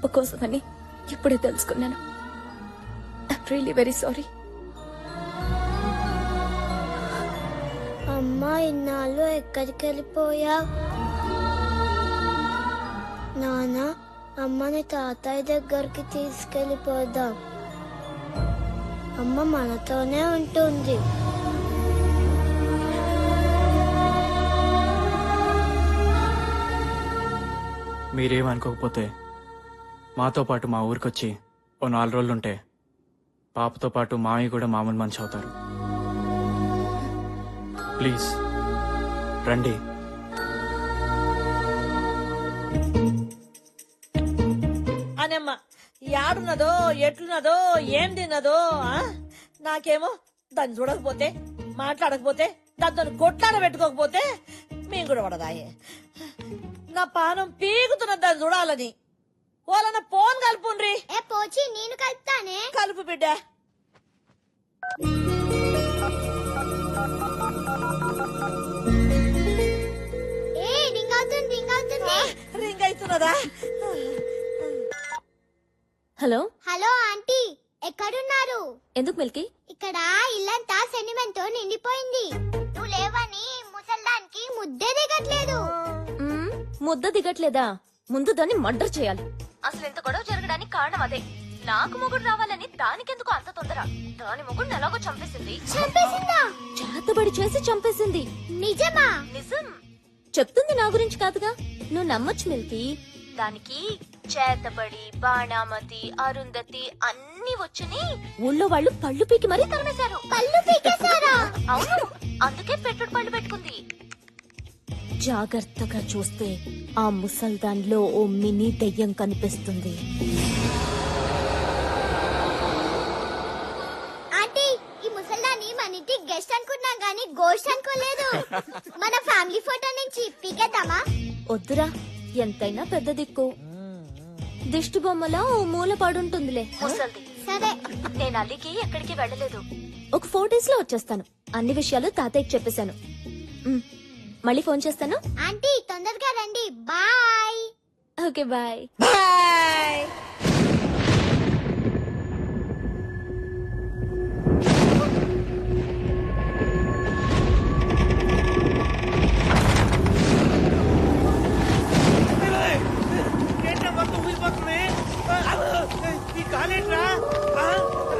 పాప కోసమని ఇప్పుడే తెలుసుకున్నాను. I'm really very sorry. అమ్మా, ఇన్నాళ్ళు ఎక్కడికి వెళ్ళిపోయా? నాన్న, అమ్మని తాతయ్య దగ్గరికి తీసుకెళ్ళిపోదాం. అమ్మ మనతోనే ఉంటుంది. మీరేమనుకోకపోతే మాతో పాటు మా ఊరికొచ్చి ఓ 4 రోజులుంటే పాపతో పాటు మామయ్య కూడా మామూలు మనిషి అవుతారు. ప్లీజ్ రండి. అనమ్మ యాడున్నదో ఎట్లున్నదో ఏం తిన్నదో నాకేమో దాన్ని చూడకపోతే మాట్లాడకపోతే దాంతో కొట్లాడ పెట్టుకోకపోతే మేము కూడా పడదాయే. నా పానం పీకుతున్న దాన్ని చూడాలని వాళ్ళన్న ఫోన్ కలుపుండ్రి. పోచి నేను కలుపుతానే. కలుపు బిడ్డ. రింగ్ అవుతున్నదా? హలో హలో ఆంటీ, ఎక్కడున్నారు? ఎందుకు మిల్కీ? ఇక్కడ ఇల్లంతా సెంటిమెంట్ తో నిండిపోయింది. నువ్వు లేవని ముసల్దానికి ముద్దే దిగట్లేదు. ముద్ద దిగట్లేదా? ముందు దాన్ని మర్డర్ చేయాలి. అసలు ఎంత గొడవ జరగడానికి కారణం అదే. నాకు మొగుడు రావాలని దానికెందుకు అంత తొందర? దాని మొగుడు ఎలాగో చంపేసింది. చంపేసిందా? చేతబడి చేసి చంపేసింది. నిజమా? నిజం. చెప్తుంది నా గురించి కాదుగా, నువ్వు నమ్మొచ్చు మిల్కీ. దానికి చేతబడి, బాణామతి, అరుంధతి అన్ని వచ్చని ఊళ్ళో వాళ్ళు పళ్ళు పీకి మరీ తరిమేశారు. పళ్ళు పీకేశారా? అవును, అందుకే పెట్టుడు పళ్ళు పెట్టుకుంది. జాగ్రత్తగా చూస్తే ఆ ముసల్దాన్లో ఓ మినీ దెయ్యం కనిపిస్తుంది. ఆంటీ, ఈ ముసల్దాన్ని మన ఇంటి గెస్ట్ అనుకున్నాం గానీ గోస్ట్ అనుకోలేదు. మన ఫ్యామిలీ ఫోటో నుంచి పీకేద్దామా? వద్దురా, ఎంతైనా పెద్ద దిక్కు. దిష్టి బొమ్మలా ఓ మూల పడుంటుందిలే. సరే. నేను అల్లికి ఎక్కడికి వెళ్ళలేదు. ఒక 4 days లో వచ్చేస్తాను. అన్ని విషయాలు తాతయ్యకి చెప్పేశాను. మళ్ళీ ఫోన్ చేస్తాను. ఆంటీ, తొందరగా రండి. బాయ్. Okay, bye. బాయ్.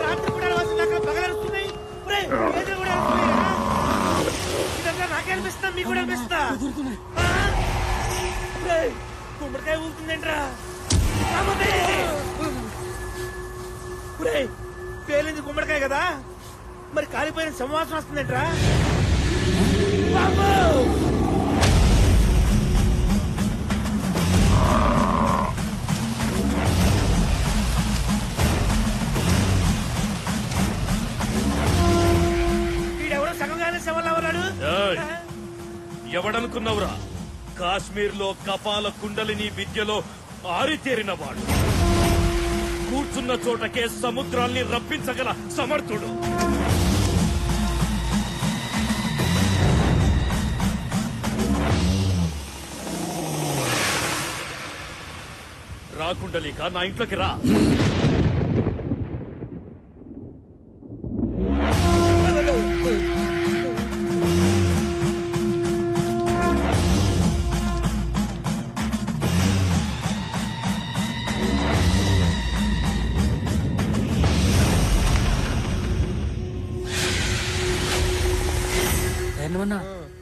రాత్రి కూడా పగలరుస్తున్నాయి. నాకే అనిపిస్తా, మీకు కూడా అనిపిస్తా. గుమ్మడికాయ ఊరుతుందేంట్రా? పేలింది గుమ్మడికాయ కదా, మరి కాలిపోయిన సంవాసన వస్తుందేంట్రా? ఎవడనుకున్నవురా? కాశ్మీర్ లో కపాల కుండలిని విద్యలో ఆరితేరినవాడు, కూర్చున్న చోటకే సముద్రాల్ని రప్పించగల సమర్థుడు. రా కుండలిక, నా ఇంట్లోకి రా.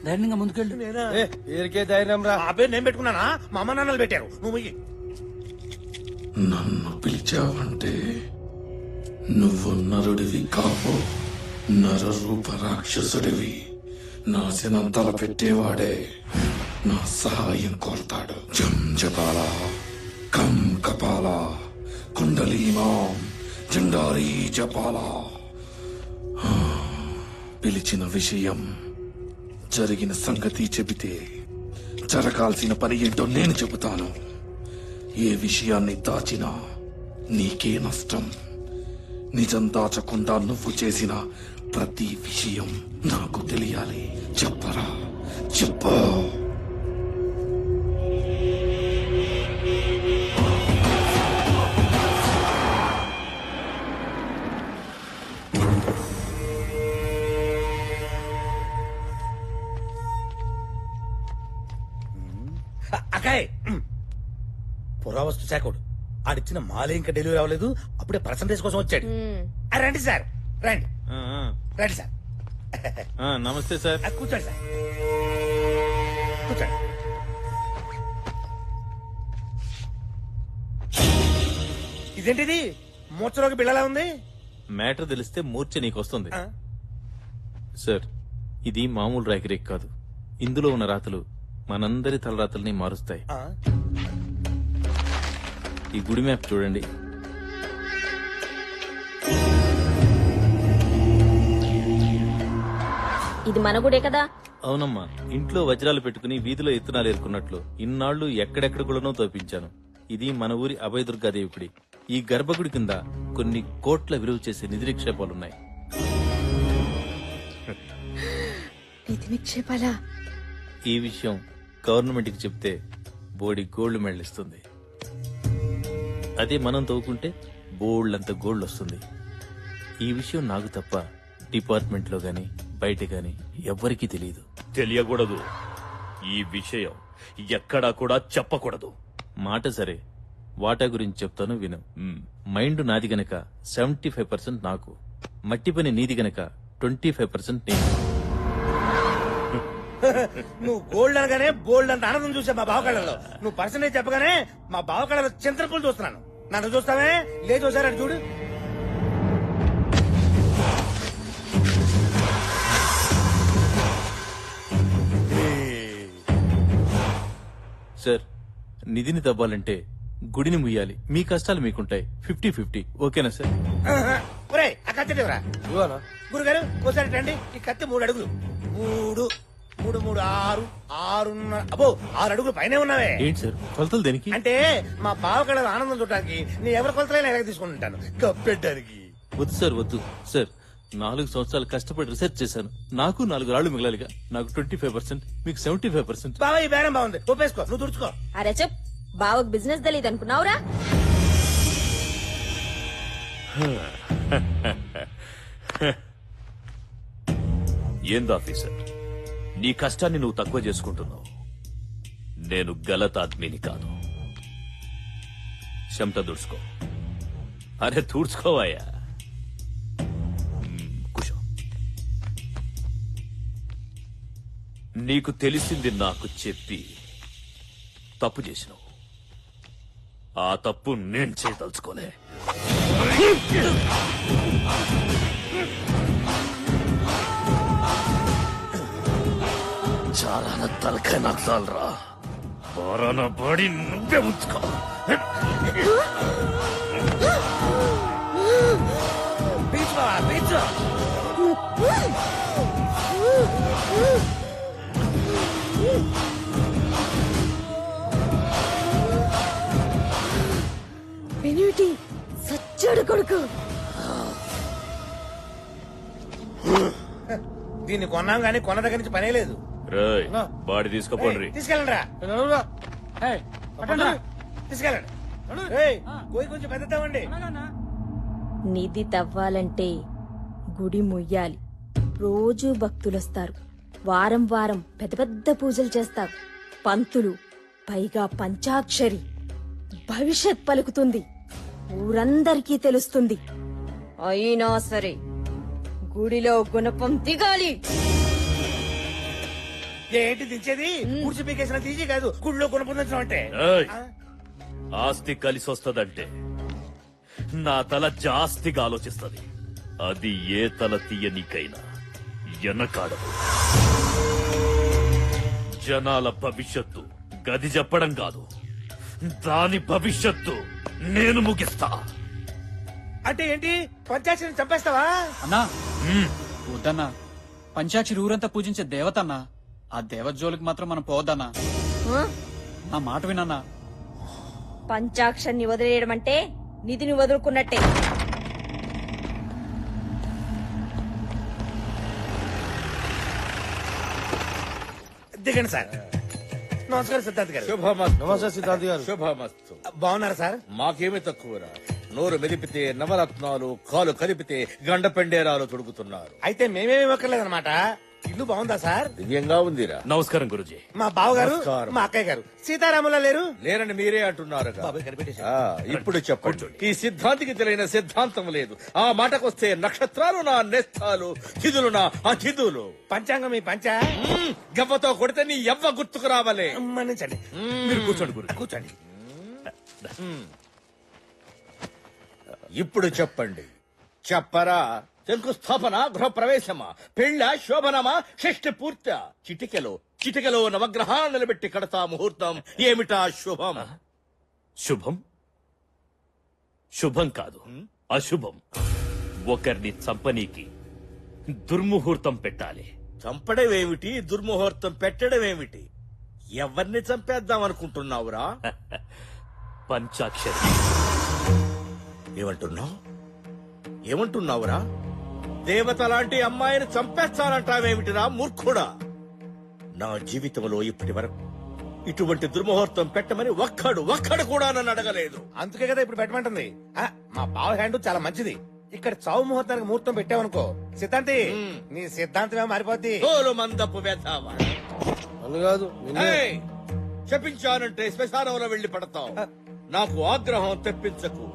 ధైర్యంగా ముందుకెళ్ళు. ధైర్యం రా. ఆ పేరు నేను పెట్టుకున్నానా? మా అమ్మ నాన్నలు పెట్టారు. నువ్వు నన్ను పిలిచావంటే నువ్వు నరుడివి కావు, నరరూప రాక్షసుడివి. నాశనం తలపెట్టేవాడే నా సహాయం కోరతాడు. జం జపాల కం కపాల కుండలీమాం జండారీ జపాల. పిలిచిన విషయం, జరిగిన సంగతి చెబితే జరగాల్సిన పని ఏంటో నేను చెబుతాను. ఏ విషయాన్ని దాచినా నీకే నష్టం. నిజం దాచకుండా నువ్వు చేసిన ప్రతి విషయం నాకు తెలియాలి. చెప్పరా, చెప్పు. పురావస్తు శాఖడు ఆడిచ్చిన మాలే ఇంకా డెలివరీ అవ్వలేదు, అప్పుడే పర్సంటేజ్ కోసం వచ్చాడు. రండి సార్, రండి రండి సార్. నమస్తే సార్. కూర్చోండి సార్, కూర్చోండి. ఇదేంటిది మూర్చలోకి బిళ్ళలా ఉంది? మ్యాటర్ తెలిస్తే మూర్ఛ నీకు వస్తుంది ఆ? సార్. ఇది మామూలు రాగిరేక్ కాదు. ఇందులో ఉన్న రాతలు మనందరి తలరాతల్ని మారుస్తాయి. ఆ? ఈ గుడి మ్యాప్ చూడండి. ఇది మన గుడే కదా? అవునమ్మా, ఇంట్లో వజ్రాలు పెట్టుకుని వీధిలో ఎత్తునాలు ఏరుకున్నట్లు ఇన్నాళ్లు ఎక్కడెక్కడ కూడానో తోపించాను. ఇది మన ఊరి అభయదుర్గాదేవి గుడి. ఈ గర్భగుడి కింద కొన్ని కోట్ల విలువ చేసే నిధి నిక్షేపాలున్నాయి. నిధి నిక్షేపాలా? ఈ విషయం గవర్నమెంట్ కి చెప్తే బోడి గోల్డ్ మెడల్ ఇస్తుంది. అదే మనం తవ్వుకుంటే బోల్డ్ గోల్డ్ వస్తుంది. ఈ విషయం నాకు తప్ప డిపార్ట్మెంట్ లో గాని బయట గాని ఎవ్వరికీ తెలియదు. తెలియకూడదు. ఈ విషయం ఎక్కడా కూడా చెప్పకూడదు. మాట సరే, వాటా గురించి చెప్తాను విను. మైండ్ నాది గనక 75% నాకు, మట్టి పని నీది గనక 25% నేను. నువ్వు గోల్డ్ అనగానే బోల్డ్ అంత ఆనందం చూసా మా బావకళ్ళలో. నువ్వు పర్సంటేజ్ చెప్పగానే మా బావకళ్ళలో చింతపూలు చూస్తున్నాను. నన్ను చూస్తావే? లే చూసారు అటు చూడు. సార్, నిధిని తవ్వాలంటే గుడిని ముయ్యాలి. మీ కష్టాలు మీకుంటాయి. 50-50 ఓకేనా సార్? ఒరే ఆ కత్తి ఎవరా? గురుగారు ఒకసారి రండి. ఈ కత్తి 3 అడుగులు. 3 3 3 6 6 అబ్బో 6 అడుగులు పైనే ఉన్నావే. ఏంటి సార్ కొలతలు దేనికి? అంటే మా బావకళ్ళ ఆనందం చూడటానికి నీ ఎవరి కొలతలైనా ఎలాగ తీసుకుని ఉంటాను కప్పెట్టడానికి. వద్దు సార్, వద్దు సార్. 4 సంవత్సరాలు కష్టపడి రిసెర్చ్ చేశాను. నాకు 4 రాళ్లు మిగలాలిగా. నాకు 25%, మీకు 75%. బావ ఈ బేరం బాగుంది, ఒప్పేసుకో. నువ్వు తుడుచుకో. అరే చెప్, బావకు బిజినెస్ తెలియదు అనుకున్నావురా? ఏంది ఆఫీసర్, నీ కష్టాన్ని నువ్వు తక్కువ చేసుకుంటున్నావు. నేను గలత్ ఆద్మీని కాదు. చెమట దుడుచుకో. అరే తూడ్చుకోవాయా. కూర్చో. నీకు తెలిసింది నాకు చెప్పి తప్పు చేసినావు. ఆ తప్పు నేను చేయదలుచుకోలే. చాలా తలకాయ నాకు చాలరా. బారాన బాడీ నువ్వే ఉంచుకో. బీచ్ బావా, బీచ్. పెనివిటి సచ్చాడు కొడుకు. దీన్ని కొన్నాం గానీ కొన్న దగ్గర నుంచి పనే లేదు. రేయ్, బాడీ తీసుకోపోండి. తీసుకెళ్ళండి రా. తీసుకెళ్ళండి. ఏయ్, పోయి కొంచెం పెద్దతామండి. నిధి తవ్వాలంటే గుడి ముయ్యాలి. రోజూ భక్తులొస్తారు. వారం వారం పెద్ద పెద్ద పూజలు చేస్తారు. పంతులు, పైగా పంచాక్షరి. భవిష్యత్ పలుకుతుంది. ఊరందరికీ తెలుస్తుంది. అయినా సరే గుడిలో గుణపం దిగాలి. ఏంటి దించేది? కూర్చి పీకేసిన తీసి కాదు, గుడిలో కొనుక్కుందాం అంటే. ఏయ్, ఆస్తి కలిసి వస్తదంటే నా తల జాస్తిగా ఆలోచిస్తది. అది ఏ తల తీయనికైనా ఎనకాడదు. జనాల భవిష్యత్తు గది చెప్పడం కాదు, దాని భవిష్యత్తు నేను ముగిస్తా. అంటే ఏంటి? పంచాక్షరిని చంపేస్తావా? అన్నా వద్దన్నా, పంచాక్షరి ఊరంతా పూజించే దేవత అన్నా. ఆ దేవత జోలికి మాత్రం మనం పోవద్దన్నా. నా మాట వినన్నా. పంచాక్షరిని వదిలేయడం అంటే నిధిని వదులుకున్నట్టే. దిగండి సార్. నమస్కారం సిద్ధార్థ్ గారు. నమస్తే సిద్ధార్థ్ గారు. శుభమస్తు. బాగున్నారా సార్? మాకేమి తక్కువరా. నోరు మెదిపితే నవరత్నాలు, కాలు కలిపితే గండ పెండేరాలు తొడుగుతున్నారు. అయితే మేమేమి ఇవ్వక్కర్లేదన్నమాట. ఇల్లు బాగుందా సార్? దివ్యంగా ఉందిరా. నమస్కారం గురుజీ. మా బావగారు నమస్కారం. మా అక్కయ్య గారు సీతారాములా లేరు? లేరని మీరే అంటున్నారు. బాబాయ్ కనిపెట్టేశారు. ఇప్పుడు చెప్పండి, ఈ సిద్ధాంతికి తెలియని సిద్ధాంతం లేదు. ఆ మాటకొస్తే నక్షత్రాలు నా నేస్తాలు, తిథులు నా అతిథులు. పంచాంగం మీ పంచ గవ్వతో కొడితే నీ ఎవ్వ గుర్తుకు రావాలే. మన్నించండి. మీరు కూర్చోండి గురు. కూర్చోండి. ఇప్పుడు చెప్పండి, చెప్పరా? శంకుస్థాపన, గృహప్రవేశమా, పెళ్ళ, శోభనమా, షష్ఠి పూర్త? చిటికెలో నవగ్రహాలు నిలబెట్టి కడతా ముహూర్తం. ఏమిటా శుభం? శుభం శుభం కాదు, అశుభం. ఒకరిని చంపనీకి దుర్ముహూర్తం పెట్టాలి. చంపడమేమిటి, దుర్ముహూర్తం పెట్టడమేమిటి? ఎవరిని చంపేద్దాం అనుకుంటున్నావురా? పంచాక్షరి. ఏమంటున్నావురా? దేవత లాంటి అమ్మాయిని చంపేస్తానంటావేమిటిరా మూర్ఖుడా? నా జీవితంలో ఇప్పటి వరకు ఇటువంటి దుర్ముహూర్తం పెట్టమని ఒక్కడు కూడా నన్ను అడగలేదు. అందుకే కదా ఇప్పుడు పెట్టమంటుంది. మా బావ హ్యాండ్ చాలా మంచిది. ఇక్కడ చావు ముహూర్తానికి ముహూర్తం పెట్టావనుకో సిద్ధాంతి, నీ సిద్ధాంతమే మారిపోద్ది. తోలు మందపు వేతావా చెప్పించానంటే శ్మశానంలో వెళ్లి పడతావు. నాకు ఆగ్రహం తెప్పించకు.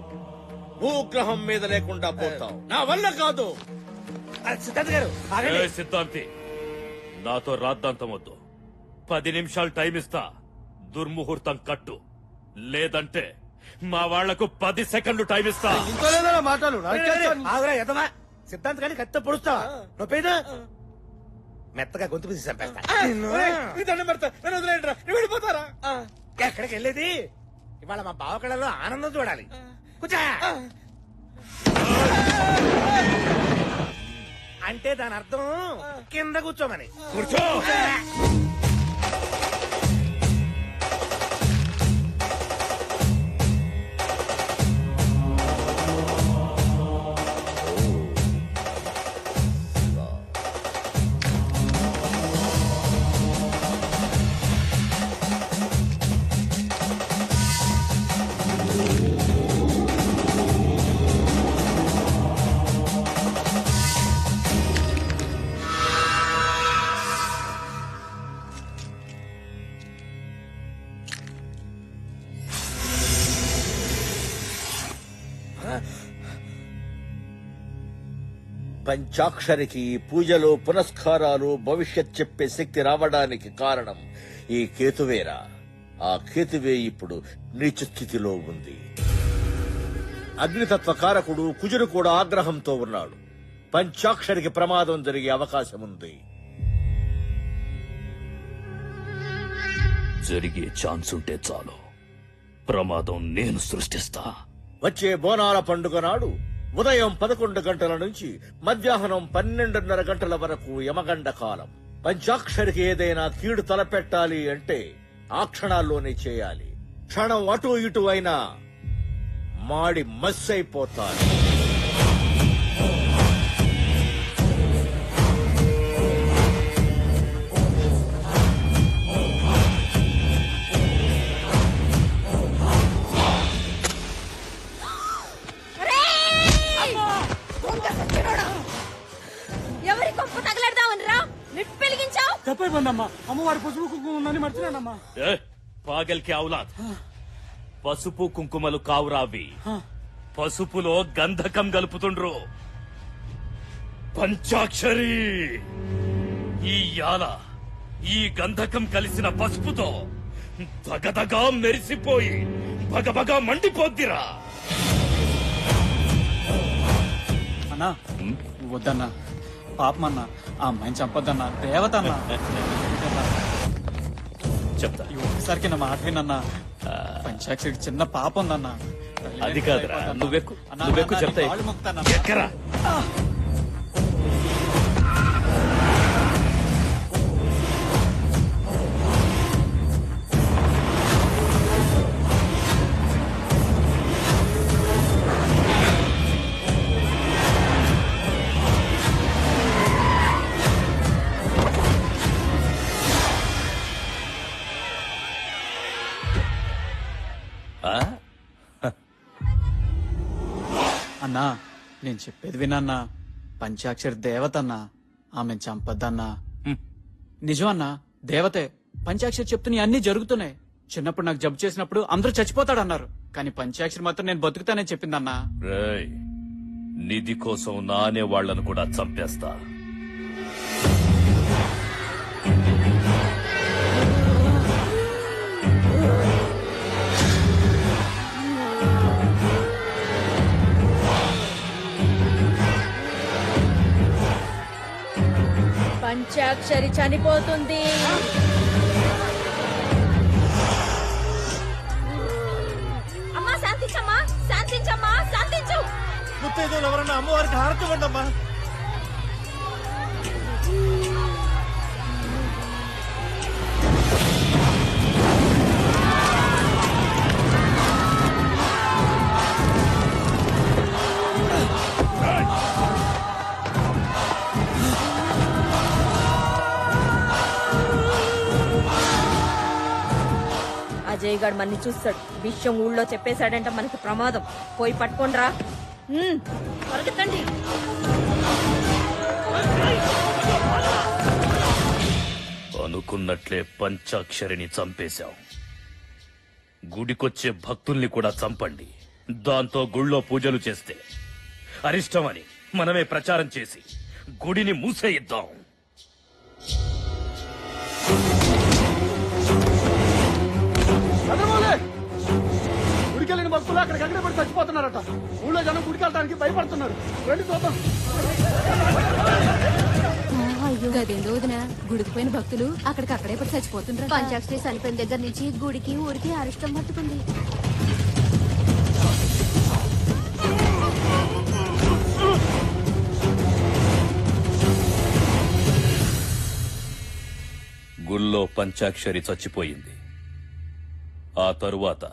భూగ్రహం మీద లేకుండా పోతావు. నా వల్ల కాదు. సిద్ధాంత్ గారు ఆగండి. ఏ సిద్ధాంతి, నాతో రాద్దాంతం వద్దు. 10 నిమిషాలు టైం ఇస్తా, దుర్ముహూర్తం కట్టు. లేదంటే మా వాళ్లకు 10 సెకండ్లు టైం ఇస్తా. ఆగురా ఎదవా. సిద్ధాంత్ గారిని కత్తితో పొడుస్తావా? నొప్పేదా? మెత్తగా గొంతు పిసి చంపేస్తా. వెళ్ళిపోతారా? ఎక్కడికి వెళ్ళేది? ఇవాళ మా బావ కళలో ఆనందం చూడాలి. కూర్చో. అంటే దాని అర్థం కింద కూర్చోమని. కూర్చో. పంచాక్షరికి పూజలు, పునస్కారాలు, భవిష్యత్ చెప్పే శక్తి రావడానికి కారణం ఈ కేతువేరా. ఆ కేతువే ఇప్పుడు నీచ స్థితిలో ఉంది. అగ్నితత్వ కారకుడు కుజుడు కూడా ఆగ్రహంతో ఉన్నాడు. పంచాక్షరికి ప్రమాదం జరిగే అవకాశం ఉంది. జరిగే ఛాన్స్ ఉంటే చాలు, ప్రమాదం నేను సృష్టిస్తా. వచ్చే బోనాల పండుగ నాడు ఉదయం 11 గంటల నుంచి మధ్యాహ్నం 12:30 గంటల వరకు యమగండ కాలం. పంచాక్షరికి ఏదైనా కీడు తలపెట్టాలి అంటే ఆ క్షణాల్లోనే చేయాలి. క్షణం అటు ఇటు అయినా మాడి మస్సైపోతారు. ఎవరి కొంపు తగలడదామని రా నిప్పెలిగించావు. తప్పైపోయిందమ్మా. అమ్మవారి పసుపు కుంకుమ ఉందని మర్చిపోయానమ్మా. పాగల్కి ఔలాద్, పసుపు కుంకుమలు కావురావి. పసుపులో గంధకం గలుపుతుండ్రు. పంచాక్షరి, ఈ యాల ఈ గంధకం కలిసిన పసుపుతో దగదగా మెరిసిపోయి బగబగా మండిపోద్దిరా. అన్నా వద్దన్నా, పాపమన్నా. ఆ అమ్మాయిని చంపొద్దన్నా. దేవత అన్నా. చెప్తా. ఒకసారికి నా మాట వినన్నా. పంచాక్షరికి చిన్న పాప ఉందన్నా. అది కాదురా, నువ్వెక్కు చెప్తా. ఎక్కరా. అన్నా నేను చెప్పేది వినన్నా. పంచాక్షరి దేవత అన్నా. ఆమెను చంపద్దన్నా. నిజం అన్నా, దేవతే. పంచాక్షరి చెప్తున్నా అన్ని జరుగుతున్నాయి. చిన్నప్పుడు నాకు జబ్బు చేసినప్పుడు అందరూ చచ్చిపోతాడన్నారు, కానీ పంచాక్షరి మాత్రం నేను బతుకుతానని చెప్పిందన్నా. రేయ్, నిధి కోసం నానే వాళ్లను కూడా చంపేస్తా. పంచాక్షరి చనిపోతుంది. అమ్మా శాంతించమ్మా, శాంతించమ్మా, శాంతించు. ముత్తైదులు ఎవరన్నా అమ్మవారికి హారతి ఇవ్వండమ్మా. అజయ్ గారు మన్ని చూస్తాడు. విషయం ఊళ్ళో చెప్పేశాడంటే మనకి ప్రమాదం. పోయి పట్టుకోండిరా. పరిగెత్తండి. అనుకున్నట్లే పంచాక్షరిని చంపేశాం. గుడికొచ్చే భక్తుల్ని కూడా చంపండి. దాంతో గుళ్ళో పూజలు చేస్తే అరిష్టమని మనమే ప్రచారం చేసి గుడిని మూసేయిద్దాం. గుడికెళ్ళిన భక్తులు అక్కడికి అక్కడే పడి చచ్చిపోతున్నారట. ఊళ్ళో జనం గుడికి వెళ్ళడానికి భయపడుతున్నారు. రండి చూద్దాం. గదేందో వదిన, గుడికి పోయిన భక్తులు అక్కడికక్కడే పడి చచ్చిపోతుండ్రు. పంచాక్షరి చనిపోయిన దగ్గర నుంచి గుడికి ఊరికి అరిష్టం పట్టుకుంది. గుళ్ళో పంచాక్షరి చచ్చిపోయింది. ఆ తరువాత